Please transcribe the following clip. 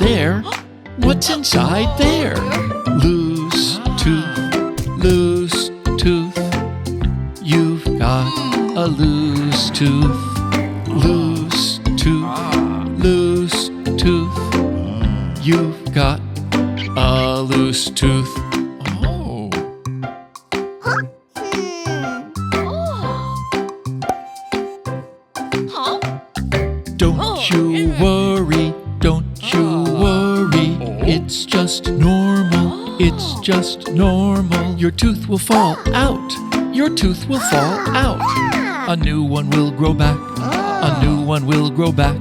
there? What's inside there? Loose tooth, loose tooth. You've got a loose tooth. Loose tooth, loose tooth. You've got a loose tooth. Oh. Don't you worry, don't you worry. It's just normal, it's just normal. Your tooth will fall out, your tooth will fall out. A new one will grow back, a new one will grow back.